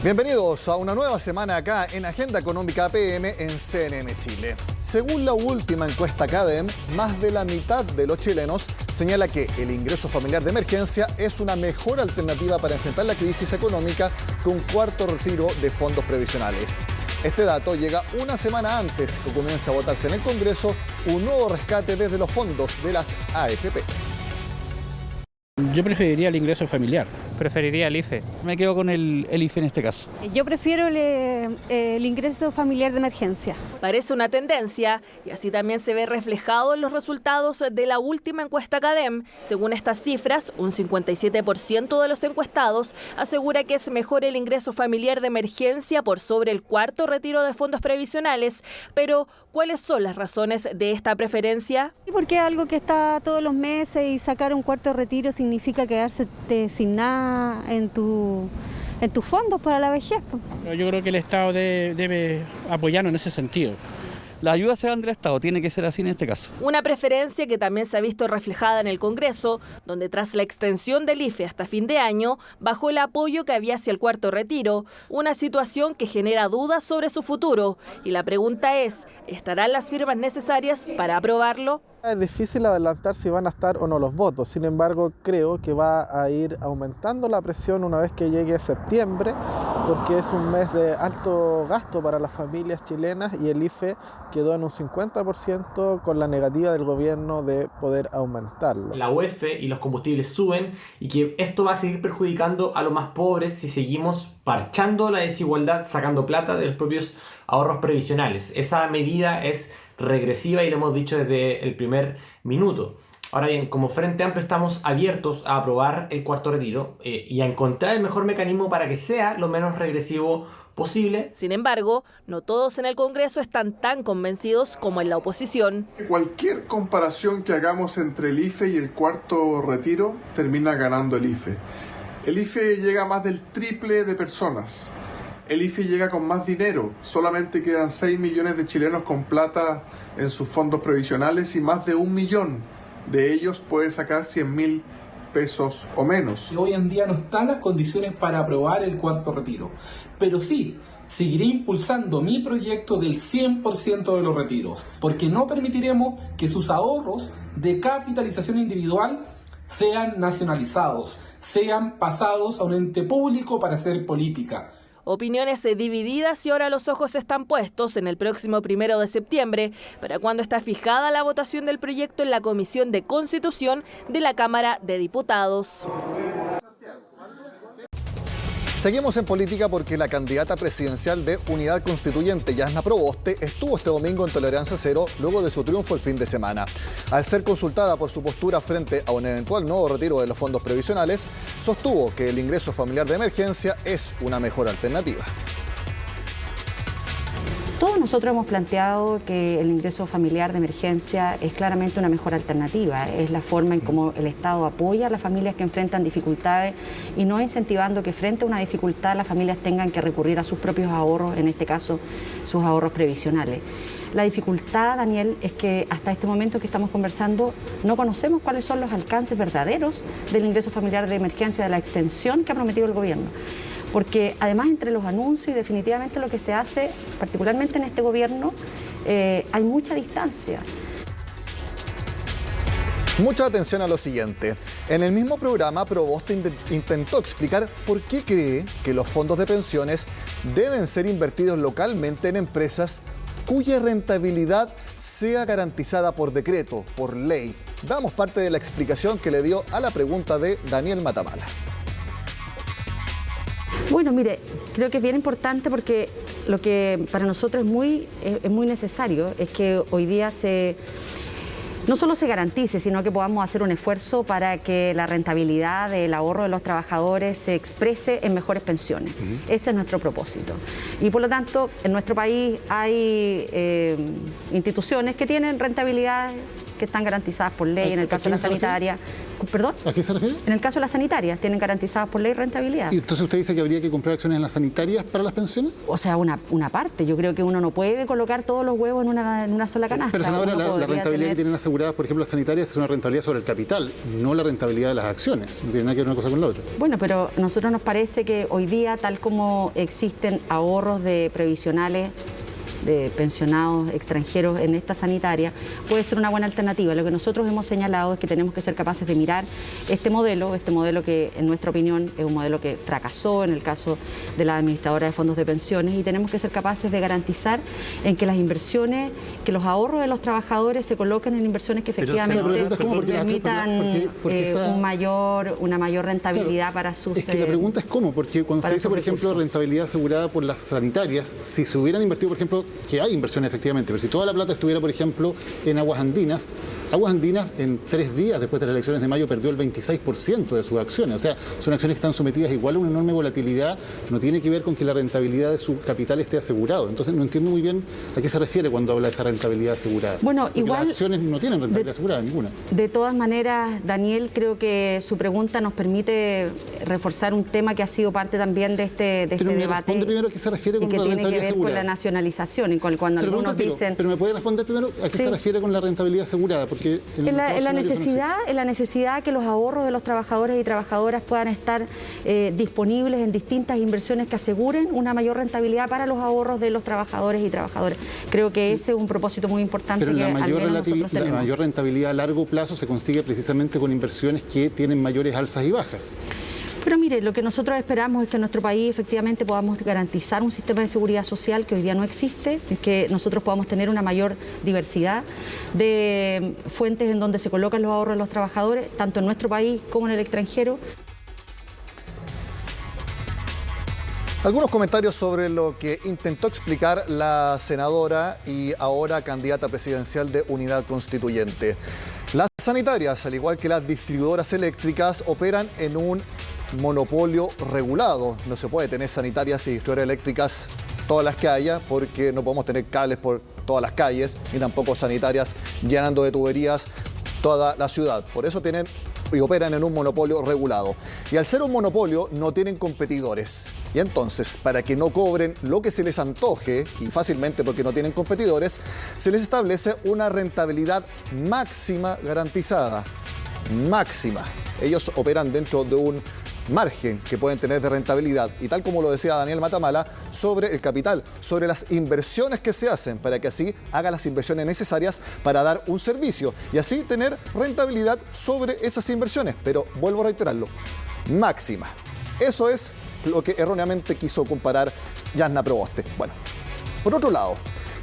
Bienvenidos a una nueva semana acá en Agenda Económica PM en CNN Chile. Según la última encuesta CADEM, más de la mitad de los chilenos señala que el ingreso familiar de emergencia es una mejor alternativa para enfrentar la crisis económica que un cuarto retiro de fondos previsionales. Este dato llega una semana antes que comience a votarse en el Congreso un nuevo rescate desde los fondos de las AFP. Yo preferiría el ingreso familiar. Preferiría el IFE. Me quedo con el IFE en este caso. Yo prefiero el ingreso familiar de emergencia. Parece una tendencia y así también se ve reflejado en los resultados de la última encuesta CADEM. Según estas cifras, un 57% de los encuestados asegura que es mejor el ingreso familiar de emergencia por sobre el cuarto retiro de fondos previsionales. Pero, ¿cuáles son las razones de esta preferencia? Porque es algo que está todos los meses y sacar un cuarto retiro significa quedarse sin nada en tus fondos para la vejez. Yo creo que el Estado debe apoyarnos en ese sentido. La ayuda se dan del Estado, tiene que ser así en este caso. Una preferencia que también se ha visto reflejada en el Congreso, donde tras la extensión del IFE hasta fin de año, bajó el apoyo que había hacia el cuarto retiro, una situación que genera dudas sobre su futuro. Y la pregunta es, ¿estarán las firmas necesarias para aprobarlo? Es difícil adelantar si van a estar o no los votos, sin embargo creo que va a ir aumentando la presión una vez que llegue septiembre, porque es un mes de alto gasto para las familias chilenas y el IFE quedó en un 50% con la negativa del gobierno de poder aumentarlo. La UEF y los combustibles suben y que esto va a seguir perjudicando a los más pobres si seguimos parchando la desigualdad, sacando plata de los propios ahorros previsionales. Esa medida es regresiva y lo hemos dicho desde el primer minuto. Ahora bien, como Frente Amplio estamos abiertos a aprobar el cuarto retiro y a encontrar el mejor mecanismo para que sea lo menos regresivo posible. Sin embargo, no todos en el Congreso están tan convencidos como en la oposición. Cualquier comparación que hagamos entre el IFE y el cuarto retiro termina ganando el IFE. El IFE llega a más del triple de personas. El IFE llega con más dinero, solamente quedan 6 millones de chilenos con plata en sus fondos previsionales y más de 1 millón de ellos puede sacar 100.000 pesos o menos. Hoy en día no están las condiciones para aprobar el cuarto retiro, pero sí, seguiré impulsando mi proyecto del 100% de los retiros, porque no permitiremos que sus ahorros de capitalización individual sean nacionalizados, sean pasados a un ente público para hacer política. Opiniones divididas y ahora los ojos están puestos en el próximo 1 de septiembre, para cuando está fijada la votación del proyecto en la Comisión de Constitución de la Cámara de Diputados. Seguimos en política porque la candidata presidencial de Unidad Constituyente, Yasna Proboste, estuvo este domingo en Tolerancia Cero luego de su triunfo el fin de semana. Al ser consultada por su postura frente a un eventual nuevo retiro de los fondos previsionales, sostuvo que el ingreso familiar de emergencia es una mejor alternativa. Todos nosotros hemos planteado que el ingreso familiar de emergencia es claramente una mejor alternativa. Es la forma en cómo el Estado apoya a las familias que enfrentan dificultades y no incentivando que frente a una dificultad las familias tengan que recurrir a sus propios ahorros, en este caso sus ahorros previsionales. La dificultad, Daniel, es que hasta este momento que estamos conversando no conocemos cuáles son los alcances verdaderos del ingreso familiar de emergencia, de la extensión que ha prometido el gobierno. Porque además entre los anuncios y definitivamente lo que se hace, particularmente en este gobierno, hay mucha distancia. Mucha atención a lo siguiente. En el mismo programa, Proboste intentó explicar por qué cree que los fondos de pensiones deben ser invertidos localmente en empresas cuya rentabilidad sea garantizada por decreto, por ley. Damos parte de la explicación que le dio a la pregunta de Daniel Matamala. Bueno, mire, creo que es bien importante porque lo que para nosotros es muy necesario es que hoy día no solo se garantice, sino que podamos hacer un esfuerzo para que la rentabilidad del ahorro de los trabajadores se exprese en mejores pensiones. Ese es nuestro propósito. Y por lo tanto, en nuestro país hay instituciones que tienen rentabilidades que están garantizadas por ley. En el caso de la sanitaria, ¿perdón? ¿A qué se refiere? En el caso de las sanitarias, tienen garantizadas por ley rentabilidad. ¿Y entonces usted dice que habría que comprar acciones en las sanitarias para las pensiones? O sea, una parte. Yo creo que uno no puede colocar todos los huevos en una sola canasta. Pero senadora, la rentabilidad que tienen aseguradas, por ejemplo, las sanitarias es una rentabilidad sobre el capital, no la rentabilidad de las acciones. No tiene nada que ver una cosa con la otra. Bueno, pero a nosotros nos parece que hoy día, tal como existen ahorros de previsionales de pensionados extranjeros en esta sanitaria, puede ser una buena alternativa. Lo que nosotros hemos señalado es que tenemos que ser capaces de mirar este modelo que en nuestra opinión es un modelo que fracasó en el caso de la administradora de fondos de pensiones, y tenemos que ser capaces de garantizar en que las inversiones, que los ahorros de los trabajadores se coloquen en inversiones que efectivamente permitan una mayor rentabilidad para sus... Es que la pregunta es cómo, porque cuando usted dice, por ejemplo, rentabilidad asegurada por las sanitarias, si se hubieran invertido, por ejemplo, que hay inversiones efectivamente, pero si toda la plata estuviera, por ejemplo, en Aguas Andinas en 3 días después de las elecciones de mayo perdió el 26% de sus acciones. O sea, son acciones que están sometidas igual a una enorme volatilidad, no tiene que ver con que la rentabilidad de su capital esté asegurado. Entonces no entiendo muy bien a qué se refiere cuando habla de esa rentabilidad asegurada. Bueno, porque igual las acciones no tienen rentabilidad asegurada, ninguna. De todas maneras, Daniel, creo que su pregunta nos permite reforzar un tema que ha sido parte también de este debate. Responde primero a qué se refiere con la rentabilidad asegurada. Y que tiene que ver con la nacionalización, y cuando algunos dicen... Pero me puede responder primero a qué se refiere con la rentabilidad asegurada, porque en la necesidad que los ahorros de los trabajadores y trabajadoras puedan estar disponibles en distintas inversiones que aseguren una mayor rentabilidad para los ahorros de los trabajadores y trabajadoras. Creo que ese es un propósito muy importante. Pero que la la mayor rentabilidad a largo plazo se consigue precisamente con inversiones que tienen mayores alzas y bajas. Pero mire, lo que nosotros esperamos es que en nuestro país efectivamente podamos garantizar un sistema de seguridad social que hoy día no existe, es que nosotros podamos tener una mayor diversidad de fuentes en donde se colocan los ahorros de los trabajadores, tanto en nuestro país como en el extranjero. Algunos comentarios sobre lo que intentó explicar la senadora y ahora candidata presidencial de Unidad Constituyente. Las sanitarias, al igual que las distribuidoras eléctricas, operan en un monopolio regulado. No se puede tener sanitarias y distribuidoras eléctricas todas las que haya, porque no podemos tener cables por todas las calles, ni tampoco sanitarias llenando de tuberías toda la ciudad. Por eso tienen y operan en un monopolio regulado. Y al ser un monopolio no tienen competidores. Y entonces, para que no cobren lo que se les antoje, y fácilmente porque no tienen competidores, se les establece una rentabilidad máxima garantizada. Máxima. Ellos operan dentro de un margen que pueden tener de rentabilidad, y tal como lo decía Daniel Matamala, sobre el capital, sobre las inversiones que se hacen, para que así haga las inversiones necesarias para dar un servicio y así tener rentabilidad sobre esas inversiones. Pero vuelvo a reiterarlo, máxima. Eso es lo que erróneamente quiso comparar Jasna Proboste. Bueno, por otro lado,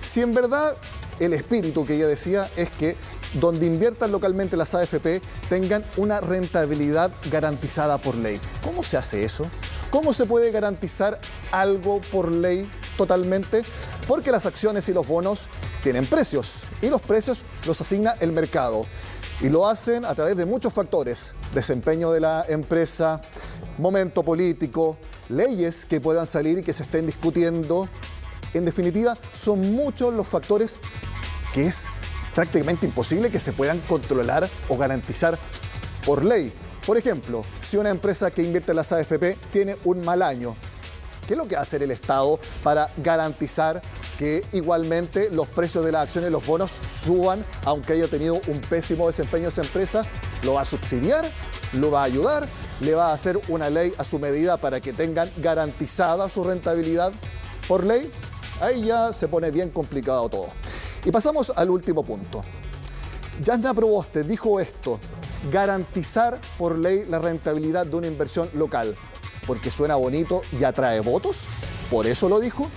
si en verdad el espíritu que ella decía es que donde inviertan localmente las AFP tengan una rentabilidad garantizada por ley. ¿Cómo se hace eso? ¿Cómo se puede garantizar algo por ley totalmente? Porque las acciones y los bonos tienen precios y los precios los asigna el mercado. Y lo hacen a través de muchos factores: desempeño de la empresa, momento político, leyes que puedan salir y que se estén discutiendo. En definitiva, son muchos los factores que es prácticamente imposible que se puedan controlar o garantizar por ley. Por ejemplo, si una empresa que invierte en las AFP tiene un mal año, ¿qué es lo que va a hacer el Estado para garantizar que igualmente los precios de las acciones y los bonos suban aunque haya tenido un pésimo desempeño esa empresa? ¿Lo va a subsidiar? ¿Lo va a ayudar? ¿Le va a hacer una ley a su medida para que tengan garantizada su rentabilidad por ley? Ahí ya se pone bien complicado todo. Y pasamos al último punto. Jasna Proboste dijo esto: garantizar por ley la rentabilidad de una inversión local, porque suena bonito y atrae votos. ¿Por eso lo dijo?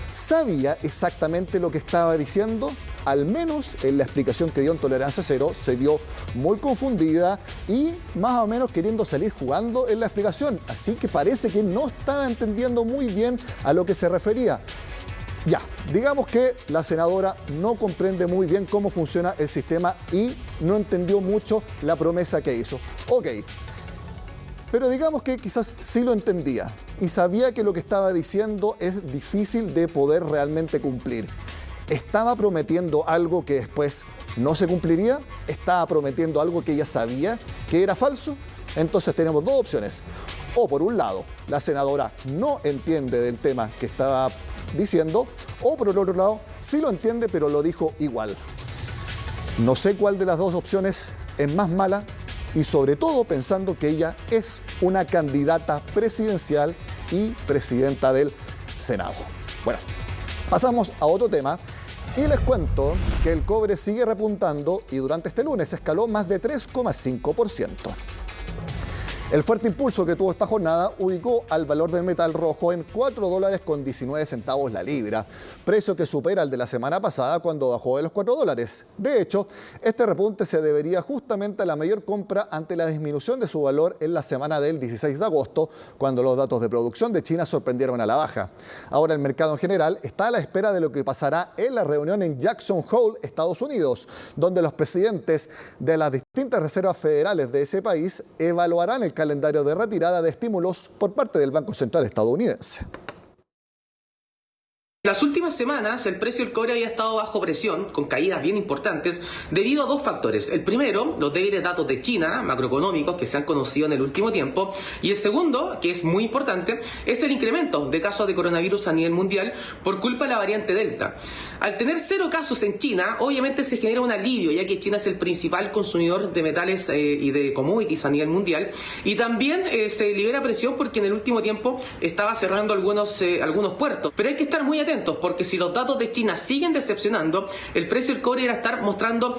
¿Sabía exactamente lo que estaba diciendo? Al menos en la explicación que dio en Tolerancia Cero se vio muy confundida y más o menos queriendo salir jugando en la explicación. Así que parece que no estaba entendiendo muy bien a lo que se refería. Ya, digamos que la senadora no comprende muy bien cómo funciona el sistema y no entendió mucho la promesa que hizo. Ok, pero digamos que quizás sí lo entendía y sabía que lo que estaba diciendo es difícil de poder realmente cumplir. ¿Estaba prometiendo algo que después no se cumpliría? ¿Estaba prometiendo algo que ella sabía que era falso? Entonces tenemos dos opciones. O por un lado, la senadora no entiende del tema que estaba diciendo, o por el otro lado, sí lo entiende, pero lo dijo igual. No sé cuál de las dos opciones es más mala, y sobre todo pensando que ella es una candidata presidencial y presidenta del Senado. Bueno, pasamos a otro tema y les cuento que el cobre sigue repuntando y durante este lunes escaló más de 3,5%. El fuerte impulso que tuvo esta jornada ubicó al valor del metal rojo en $4.19 la libra, precio que supera el de la semana pasada cuando bajó de los $4. De hecho, este repunte se debería justamente a la mayor compra ante la disminución de su valor en la semana del 16 de agosto, cuando los datos de producción de China sorprendieron a la baja. Ahora el mercado en general está a la espera de lo que pasará en la reunión en Jackson Hole, Estados Unidos, donde los presidentes de las distintas reservas federales de ese país evaluarán el calendario de retirada de estímulos por parte del Banco Central estadounidense. En las últimas semanas el precio del cobre había estado bajo presión, con caídas bien importantes, debido a dos factores. El primero, los débiles datos de China, macroeconómicos, que se han conocido en el último tiempo. Y el segundo, que es muy importante, es el incremento de casos de coronavirus a nivel mundial por culpa de la variante Delta. Al tener 0 casos en China, obviamente se genera un alivio, ya que China es el principal consumidor de metales y de commodities a nivel mundial. Y también se libera presión porque en el último tiempo estaba cerrando algunos puertos. Pero hay que estar muy atentos, porque si los datos de China siguen decepcionando, el precio del cobre irá a estar mostrando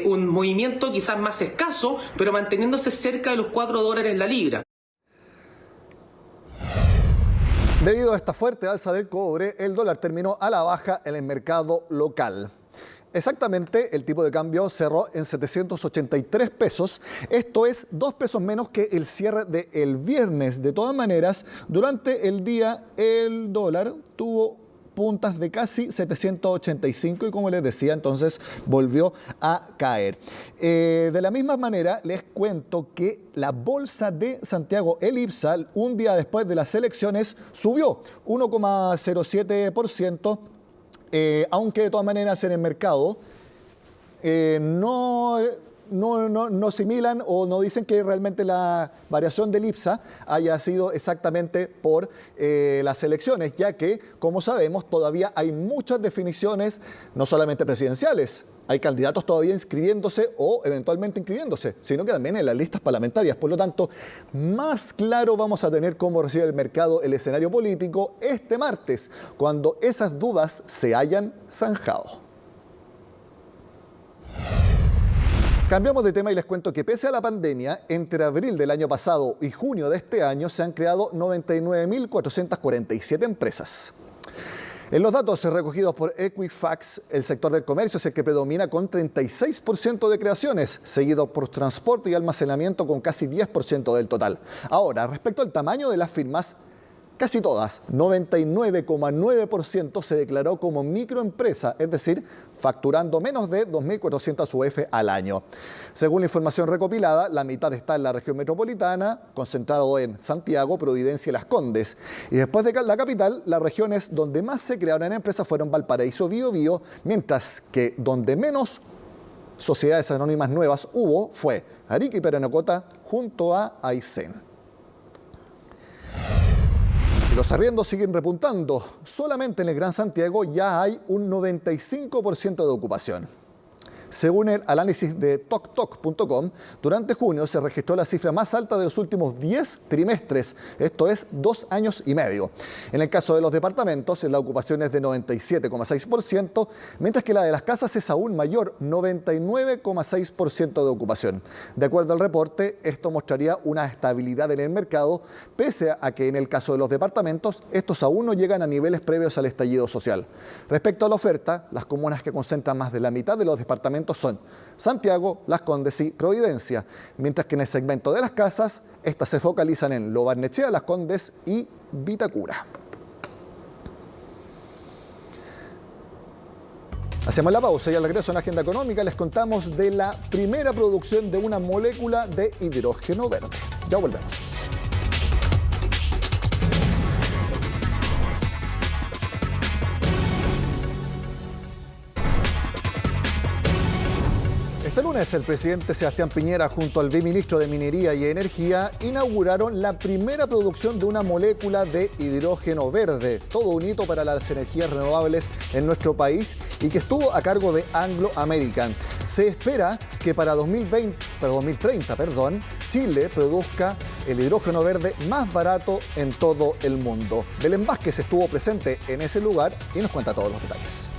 un movimiento quizás más escaso, pero manteniéndose cerca de los $4 la libra. Debido a esta fuerte alza del cobre, el dólar terminó a la baja en el mercado local. Exactamente, el tipo de cambio cerró en 783 pesos. Esto es 2 pesos menos que el cierre del viernes. De todas maneras, durante el día el dólar tuvo puntas de casi 785 y como les decía, entonces volvió a caer. De la misma manera, les cuento que la bolsa de Santiago, el IPSA, un día después de las elecciones, subió 1,07%, aunque de todas maneras en el mercado no asimilan o no dicen que realmente la variación del IPSA haya sido exactamente por las elecciones, ya que, como sabemos, todavía hay muchas definiciones, no solamente presidenciales, hay candidatos todavía inscribiéndose o eventualmente inscribiéndose, sino que también en las listas parlamentarias. Por lo tanto, más claro vamos a tener cómo recibe el mercado el escenario político este martes, cuando esas dudas se hayan zanjado. Cambiamos de tema y les cuento que pese a la pandemia, entre abril del año pasado y junio de este año se han creado 99.447 empresas. En los datos recogidos por Equifax, el sector del comercio es el que predomina con 36% de creaciones, seguido por transporte y almacenamiento con casi 10% del total. Ahora, respecto al tamaño de las firmas, casi todas, 99,9% se declaró como microempresa, es decir, facturando menos de 2.400 UF al año. Según la información recopilada, la mitad está en la región metropolitana, concentrado en Santiago, Providencia y Las Condes. Y después de la capital, las regiones donde más se crearon empresas fueron Valparaíso, Biobío, mientras que donde menos sociedades anónimas nuevas hubo fue Arica y Parinacota junto a Aysén. Los arriendos siguen repuntando. Solamente en el Gran Santiago ya hay un 95% de ocupación. Según el análisis de toktok.com, durante junio se registró la cifra más alta de los últimos 10 trimestres, esto es 2 años y medio. En el caso de los departamentos, la ocupación es de 97,6%, mientras que la de las casas es aún mayor, 99,6% de ocupación. De acuerdo al reporte, esto mostraría una estabilidad en el mercado, pese a que en el caso de los departamentos, estos aún no llegan a niveles previos al estallido social. Respecto a la oferta, las comunas que concentran más de la mitad de los departamentos son Santiago, Las Condes y Providencia, mientras que en el segmento de las casas, estas se focalizan en Lo Barnechea, Las Condes y Vitacura. Hacemos la pausa y al regreso en la agenda económica les contamos de la primera producción de una molécula de hidrógeno verde. Ya volvemos. lunes, el presidente Sebastián Piñera junto al viceministro de Minería y Energía inauguraron la primera producción de una molécula de hidrógeno verde, todo un hito para las energías renovables en nuestro país y que estuvo a cargo de Anglo American. Se espera que para 2030, Chile produzca el hidrógeno verde más barato en todo el mundo. Belén Vázquez estuvo presente en ese lugar y nos cuenta todos los detalles.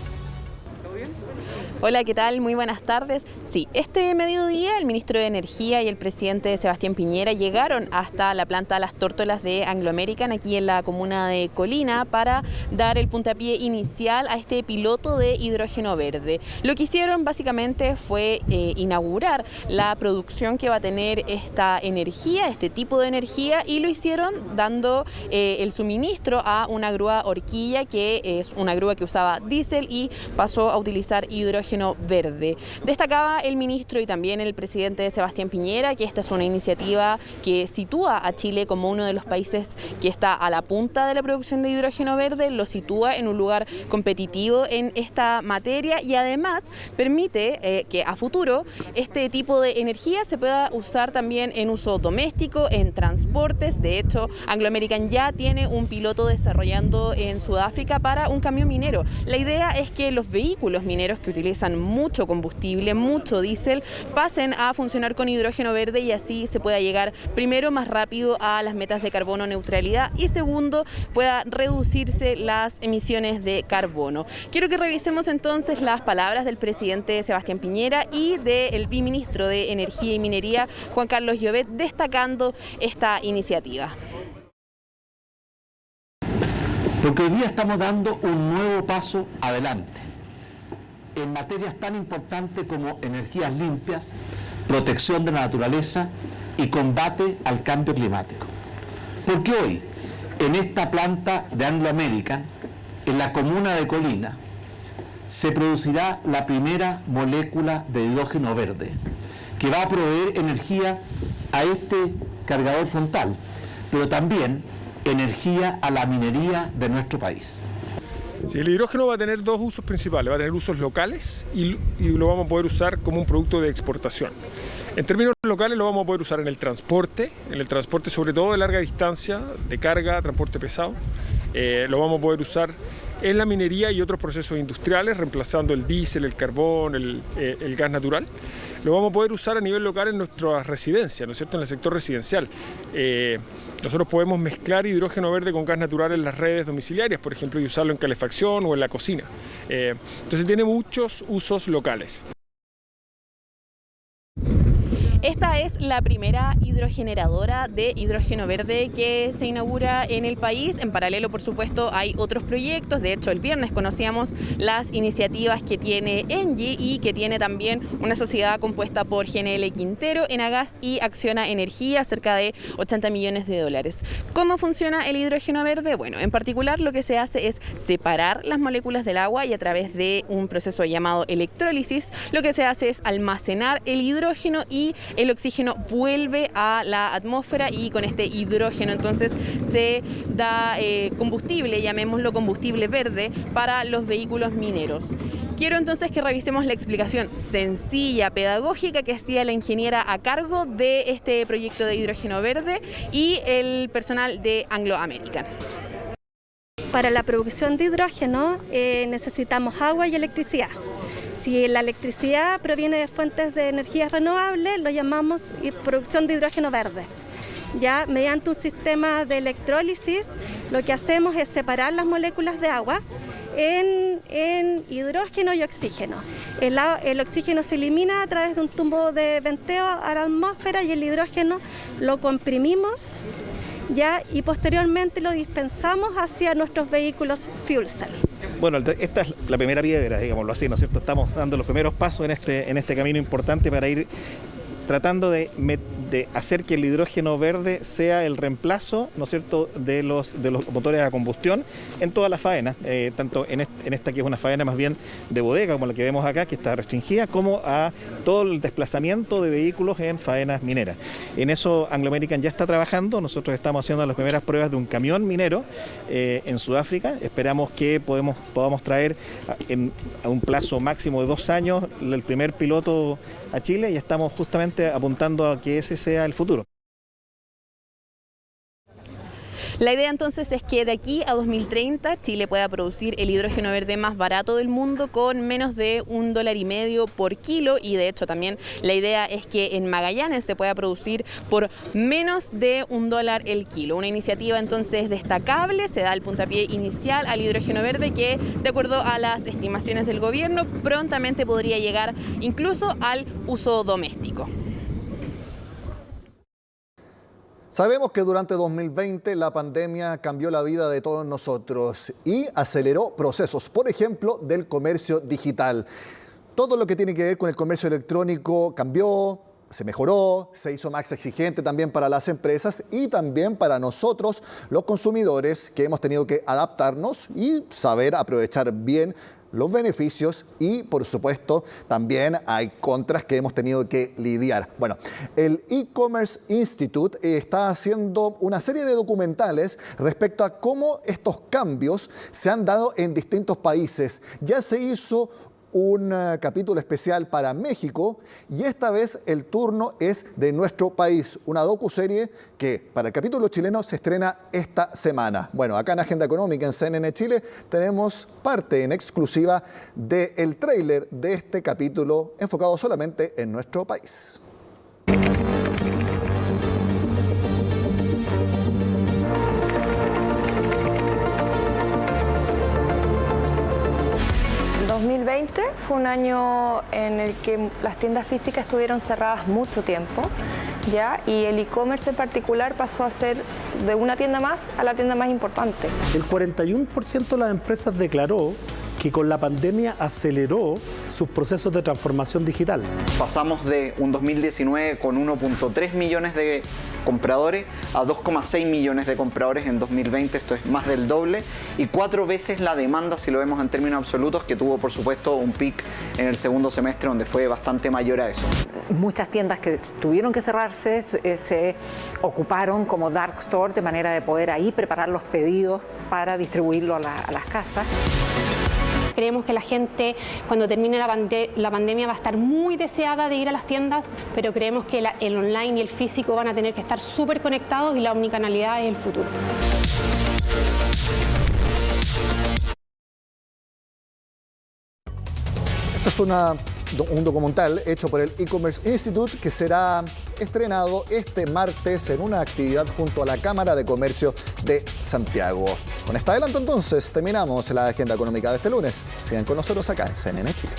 Hola, ¿qué tal? Muy buenas tardes. Sí, este mediodía el ministro de Energía y el presidente Sebastián Piñera llegaron hasta la planta Las Tórtolas de Anglo American, aquí en la comuna de Colina, para dar el puntapié inicial a este piloto de hidrógeno verde. Lo que hicieron básicamente fue inaugurar la producción que va a tener esta energía, este tipo de energía, y lo hicieron dando el suministro a una grúa horquilla, que es una grúa que usaba diésel y pasó a utilizar hidrógeno verde. Destacaba el ministro y también el presidente Sebastián Piñera que esta es una iniciativa que sitúa a Chile como uno de los países que está a la punta de la producción de hidrógeno verde, lo sitúa en un lugar competitivo en esta materia y además permite que a futuro este tipo de energía se pueda usar también en uso doméstico, en transportes. De hecho, Anglo American ya tiene un piloto desarrollando en Sudáfrica para un camión minero. La idea es que los vehículos mineros que utilizan mucho combustible, mucho diésel, pasen a funcionar con hidrógeno verde y así se pueda llegar primero más rápido a las metas de carbono neutralidad y segundo pueda reducirse las emisiones de carbono. Quiero que revisemos entonces las palabras del presidente Sebastián Piñera y del viceministro de Energía y Minería, Juan Carlos Llobet, destacando esta iniciativa. Porque hoy día estamos dando un nuevo paso adelante en materias tan importantes como energías limpias, protección de la naturaleza y combate al cambio climático. Porque hoy, en esta planta de Anglo American, en la comuna de Colina, se producirá la primera molécula de hidrógeno verde, que va a proveer energía a este cargador frontal, pero también energía a la minería de nuestro país. Sí, el hidrógeno va a tener dos usos principales, va a tener usos locales y lo vamos a poder usar como un producto de exportación. En términos locales lo vamos a poder usar en el transporte sobre todo de larga distancia, de carga, transporte pesado. Lo vamos a poder usar en la minería y otros procesos industriales, reemplazando el diésel, el carbón, el gas natural. Lo vamos a poder usar a nivel local en nuestras residencias, ¿no es cierto?, en el sector residencial. Nosotros podemos mezclar hidrógeno verde con gas natural en las redes domiciliarias, por ejemplo, y usarlo en calefacción o en la cocina. Entonces tiene muchos usos locales. Esta es la primera hidrogeneradora de hidrógeno verde que se inaugura en el país. En paralelo, por supuesto, hay otros proyectos. De hecho, el viernes conocíamos las iniciativas que tiene Engie y que tiene también una sociedad compuesta por GNL Quintero, Enagas y Acciona Energía, cerca de 80 millones de dólares. ¿Cómo funciona el hidrógeno verde? Bueno, en particular lo que se hace es separar las moléculas del agua y a través de un proceso llamado electrólisis, lo que se hace es almacenar el hidrógeno y el oxígeno vuelve a la atmósfera y con este hidrógeno entonces se da combustible, llamémoslo combustible verde, para los vehículos mineros. Quiero entonces que revisemos la explicación sencilla, pedagógica que hacía la ingeniera a cargo de este proyecto de hidrógeno verde y el personal de Anglo American. Para la producción de hidrógeno necesitamos agua y electricidad. Si la electricidad proviene de fuentes de energías renovables, lo llamamos producción de hidrógeno verde. Ya mediante un sistema de electrólisis, lo que hacemos es separar las moléculas de agua en hidrógeno y oxígeno. El oxígeno se elimina a través de un tubo de venteo a la atmósfera y el hidrógeno lo comprimimos ya y posteriormente lo dispensamos hacia nuestros vehículos fuel cell. Bueno, esta es la primera piedra, digámoslo así, ¿no es cierto? Estamos dando los primeros pasos en este camino importante para ir tratando de hacer que el hidrógeno verde sea el reemplazo, ¿no es cierto?, de los motores a combustión en todas las faenas, tanto en esta que es una faena más bien de bodega, como la que vemos acá, que está restringida, como a todo el desplazamiento de vehículos en faenas mineras. En eso Anglo American ya está trabajando. Nosotros estamos haciendo las primeras pruebas de un camión minero en Sudáfrica. Esperamos que podamos traer a un plazo máximo de 2 años el primer piloto a Chile y estamos justamente apuntando a que ese sea el futuro. La idea entonces es que de aquí a 2030 Chile pueda producir el hidrógeno verde más barato del mundo con menos de $1,50 por kilo, y de hecho también la idea es que en Magallanes se pueda producir por menos de $1 el kilo. Una iniciativa entonces destacable, se da el puntapié inicial al hidrógeno verde que, de acuerdo a las estimaciones del gobierno, prontamente podría llegar incluso al uso doméstico. Sabemos que durante 2020 la pandemia cambió la vida de todos nosotros y aceleró procesos, por ejemplo, del comercio digital. Todo lo que tiene que ver con el comercio electrónico cambió, se mejoró, se hizo más exigente también para las empresas y también para nosotros, los consumidores, que hemos tenido que adaptarnos y saber aprovechar bien los beneficios y, por supuesto, también hay contras que hemos tenido que lidiar. Bueno, el E-Commerce Institute está haciendo una serie de documentales respecto a cómo estos cambios se han dado en distintos países. Ya se hizo un capítulo especial para México y esta vez el turno es de nuestro país, una docuserie que para el capítulo chileno se estrena esta semana. Bueno, acá en Agenda Económica en CNN Chile tenemos parte en exclusiva del tráiler de este capítulo enfocado solamente en nuestro país. El 2020 fue un año en el que las tiendas físicas estuvieron cerradas mucho tiempo, ¿ya? Y el e-commerce en particular pasó a ser de una tienda más a la tienda más importante. El 41% de las empresas declaró que con la pandemia aceleró sus procesos de transformación digital. Pasamos de un 2019 con 1.3 millones de compradores a 2,6 millones de compradores en 2020, esto es más del doble, y 4 veces la demanda, si lo vemos en términos absolutos, que tuvo por supuesto un pic en el segundo semestre donde fue bastante mayor a eso. Muchas tiendas que tuvieron que cerrarse se ocuparon como dark store de manera de poder ahí preparar los pedidos para distribuirlo a las casas. Creemos que la gente, cuando termine la pandemia, va a estar muy deseada de ir a las tiendas, pero creemos que el online y el físico van a tener que estar súper conectados y la omnicanalidad es el futuro. Esto es un documental hecho por el E-Commerce Institute que será estrenado este martes en una actividad junto a la Cámara de Comercio de Santiago. Con este adelanto entonces terminamos la agenda económica de este lunes. Sigan con nosotros acá en CNN Chile.